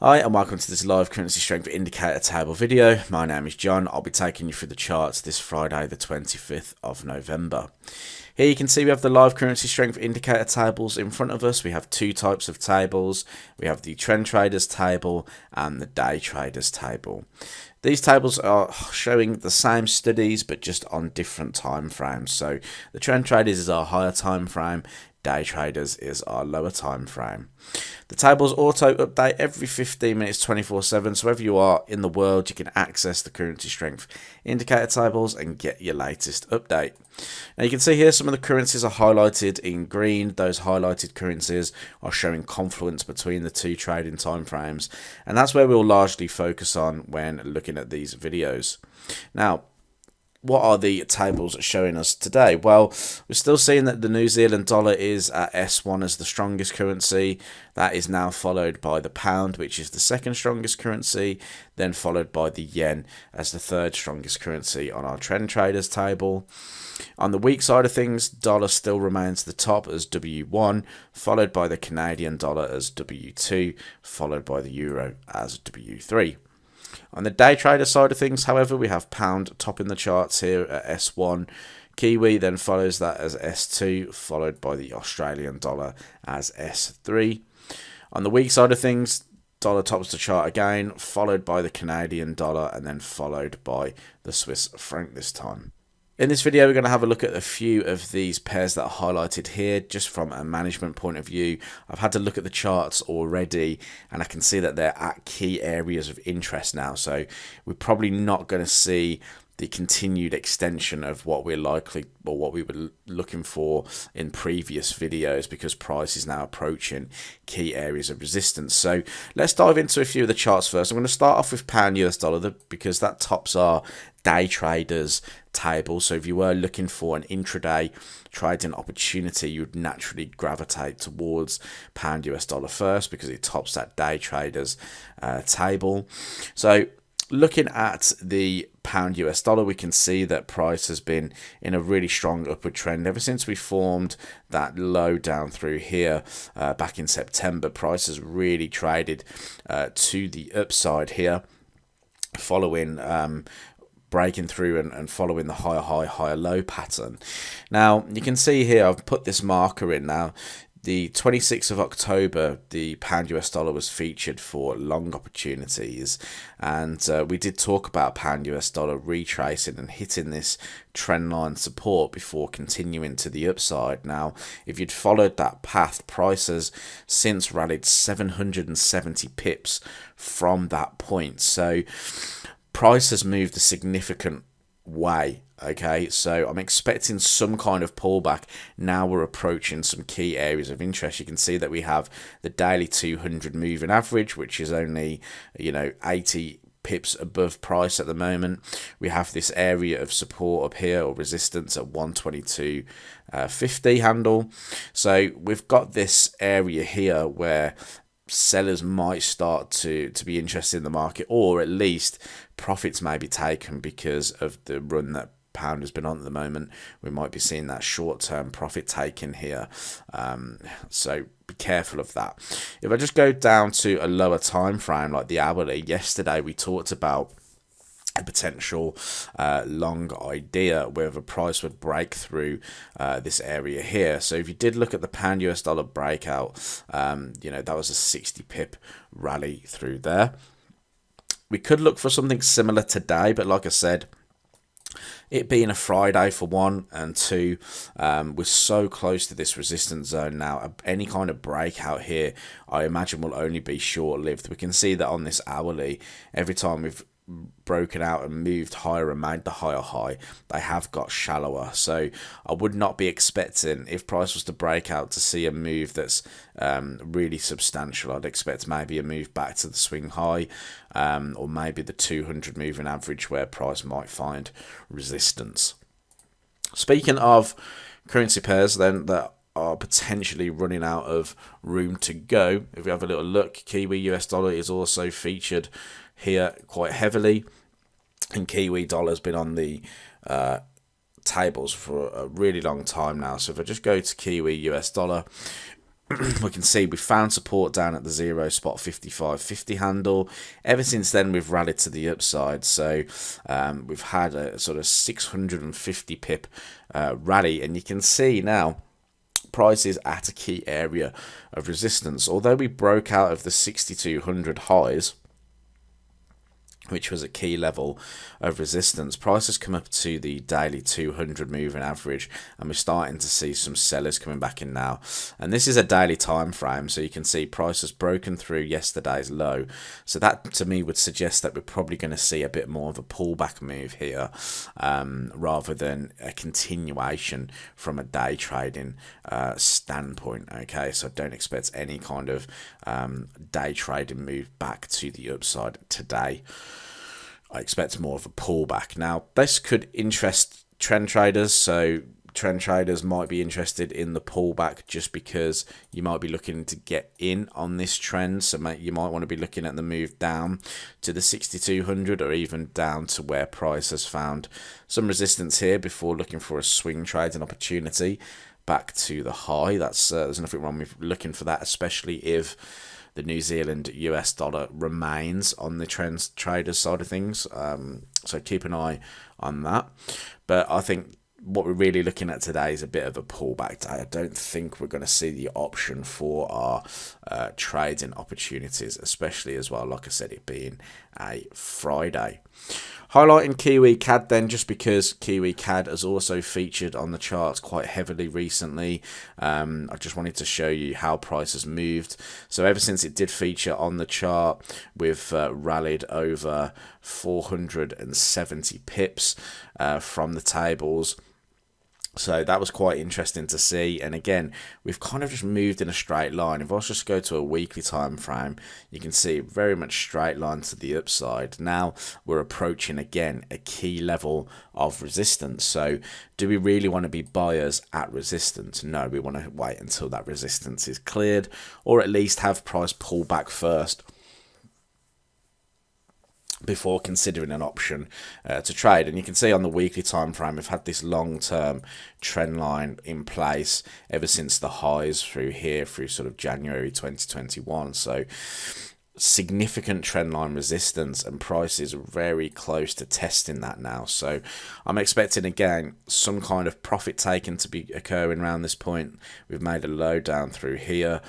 Hi and welcome to this live currency strength indicator table video. My name is John. I'll be taking you through the charts this Friday the 25th of November. Here you can see we have the live currency strength indicator tables in front of us. We have two types of tables. We have the trend traders table and the day traders table. These tables are showing the same studies but just on different time frames. So the trend traders is our higher time frame, day traders is our lower time frame. The tables auto update every 15 minutes 24/7, so wherever you are in the world you can access the currency strength indicator tables and get your latest update. Now you can see here some of the currencies are highlighted in green. Those highlighted currencies are showing confluence between the two trading time frames, and that's where we'll largely focus on when looking at these videos. Now, what are the tables showing us today? Well, we're still seeing that the New Zealand dollar is at S1 as the strongest currency. That is now followed by the pound, which is the second strongest currency, then followed by the yen as the third strongest currency on our trend traders table. On the weak side of things, dollar still remains the top as W1, followed by the Canadian dollar as W2, followed by the euro as W3. On the day trader side of things, however, we have pound topping the charts here at S1. Kiwi then follows that as S2, followed by the Australian dollar as S3. On the weak side of things, dollar tops the chart again, followed by the Canadian dollar, and then followed by the Swiss franc this time. In this video, we're going to have a look at a few of these pairs that are highlighted here, just from a management point of view. I've had to look at the charts already, and I can see that they're at key areas of interest now. So we're probably not going to see the continued extension of what we're likely, or what we were looking for in previous videos, because price is now approaching key areas of resistance. So let's dive into a few of the charts first. I'm going to start off with pound US dollar because that tops our day traders table. So if you were looking for an intraday trading opportunity, you would naturally gravitate towards pound US dollar first because it tops that day traders table. So looking at the pound US dollar, we can see that price has been in a really strong upward trend ever since we formed that low down through here back in September. Price has really traded to the upside here, following breaking through and following the higher high, higher low pattern. Now you can see here I've put this marker in now. The 26th of October, the pound US dollar was featured for long opportunities, and we did talk about pound US dollar retracing and hitting this trend line support before continuing to the upside. Now, if you'd followed that path, price has since rallied 770 pips from that point. So price has moved a significant way. Okay, so I'm expecting some kind of pullback. Now we're approaching some key areas of interest. You can see that we have the daily 200 moving average, which is only 80 pips above price at the moment. We have this area of support up here, or resistance, at 122.50 handle. So we've got this area here where sellers might start to be interested in the market, or at least profits may be taken because of the run that pound has been on at the moment. We might be seeing that short-term profit taken here, so be careful of that. If I just go down to a lower time frame like the hourly, yesterday we talked about a potential long idea where the price would break through this area here. So if you did look at the pound US dollar breakout, that was a 60 pip rally through there. We could look for something similar today, but like I said, it being a Friday for one, and two, we're so close to this resistance zone now. Any kind of breakout here, I imagine, will only be short-lived. We can see that on this hourly, every time we've broken out and moved higher and made the higher high, they have got shallower. So I would not be expecting, if price was to break out, to see a move that's really substantial. I'd expect maybe a move back to the swing high, or maybe the 200 moving average where price might find resistance. Speaking of currency pairs then that are potentially running out of room to go, if we have a little look, Kiwi US dollar is also featured here quite heavily, and Kiwi dollar has been on the tables for a really long time now. So if I just go to Kiwi US dollar, we can see we found support down at the 0 spot 55.50 handle. Ever since then, we've rallied to the upside. So we've had a sort of 650 pip rally, and you can see now price is at a key area of resistance. Although we broke out of the 6200 highs, which was a key level of resistance, price has come up to the daily 200 moving average, and we're starting to see some sellers coming back in now. And this is a daily time frame, so you can see price has broken through yesterday's low. So that to me would suggest that we're probably going to see a bit more of a pullback move here, rather than a continuation from a day trading standpoint. Okay, so don't expect any kind of day trading move back to the upside today. I expect more of a pullback. Now, this could interest trend traders, so trend traders might be interested in the pullback just because you might be looking to get in on this trend. So you might want to be looking at the move down to the 6200 or even down to where price has found some resistance here before looking for a swing trading opportunity back to the high. There's nothing wrong with looking for that, especially if the New Zealand US dollar remains on the traders side of things. So keep an eye on that. But I think what we're really looking at today is a bit of a pullback day. I don't think we're going to see the option for our trading opportunities, especially as well, like I said, it being a Friday. Highlighting Kiwi CAD then, just because Kiwi CAD has also featured on the charts quite heavily recently. I just wanted to show you how price has moved. So ever since it did feature on the chart, we've rallied over 470 pips from the tables. So that was quite interesting to see. And again, we've kind of just moved in a straight line. If I was just go to a weekly time frame, you can see very much straight line to the upside. Now we're approaching again a key level of resistance. So do we really want to be buyers at resistance? No, we want to wait until that resistance is cleared, or at least have price pull back first before considering an option to trade. And you can see on the weekly time frame, we've had this long-term trend line in place ever since the highs through here, through sort of January 2021. So significant trend line resistance, and price is very close to testing that now. So I'm expecting again some kind of profit taken to be occurring around this point. We've made a low down through here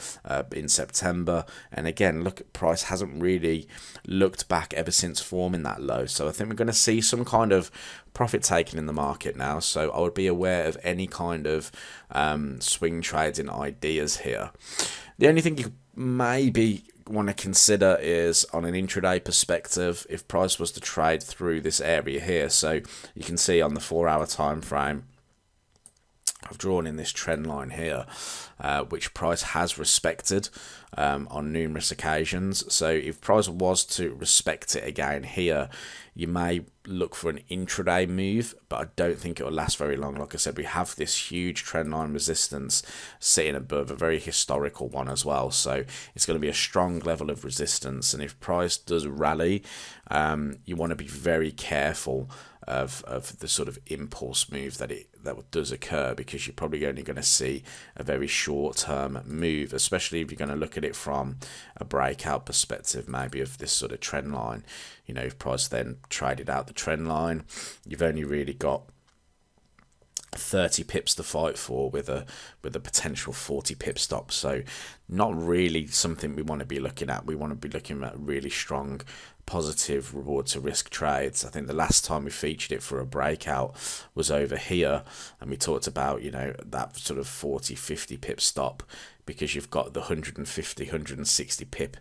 in September, and again, look, price hasn't really looked back ever since forming that low. So I think we're going to see some kind of profit taken in the market now. So I would be aware of any kind of swing trading ideas here. The only thing you maybe want to consider is on an intraday perspective, if price was to trade through this area here. So you can see on the 4-hour time frame, I've drawn in this trend line here, which price has respected on numerous occasions. So if price was to respect it again here, you may look for an intraday move, but I don't think it will last very long. Like I said, we have this huge trend line resistance sitting above a very historical one as well. So it's going to be a strong level of resistance. And if price does rally, you want to be very careful of the sort of impulse move that does occur, because you're probably only going to see a very short-term move, especially if you're going to look at it from a breakout perspective, maybe of this sort of trend line. You know, if price then traded out the trend line, you've only really got 30 pips to fight for with a potential 40 pip stop. So not really something we want to be looking at. We want to be looking at really strong positive reward to risk trades. I think the last time we featured it for a breakout was over here, and we talked about, you know, that sort of 40-50 pip stop, because you've got the 150-160 pip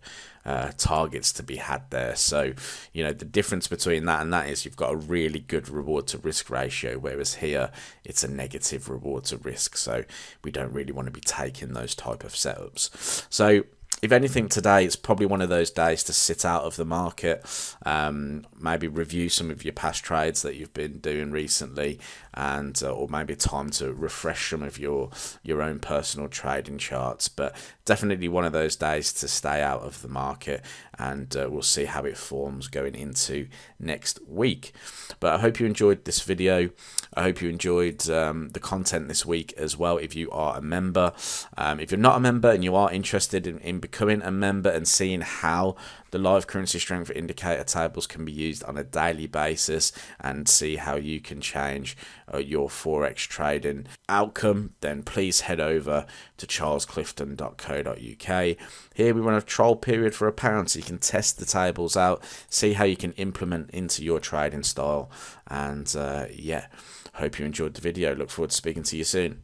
targets to be had there. So, you know, the difference between that and that is you've got a really good reward to risk ratio, whereas here it's a negative reward to risk. So we don't really want to be taking those type of setups. So if anything, today it's probably one of those days to sit out of the market, maybe review some of your past trades that you've been doing recently, and or maybe time to refresh some of your own personal trading charts. But definitely one of those days to stay out of the market, and we'll see how it forms going into next week. But I hope you enjoyed this video. I hope you enjoyed the content this week as well. If you are a member, if you're not a member and you are interested in becoming a member and seeing how the live currency strength indicator tables can be used on a daily basis and see how you can change your forex trading outcome, then please head over to charlesclifton.co.uk. Here we run a trial period for £1, so you can test the tables out, see how you can implement into your trading style, and yeah, hope you enjoyed the video. Look forward to speaking to you soon.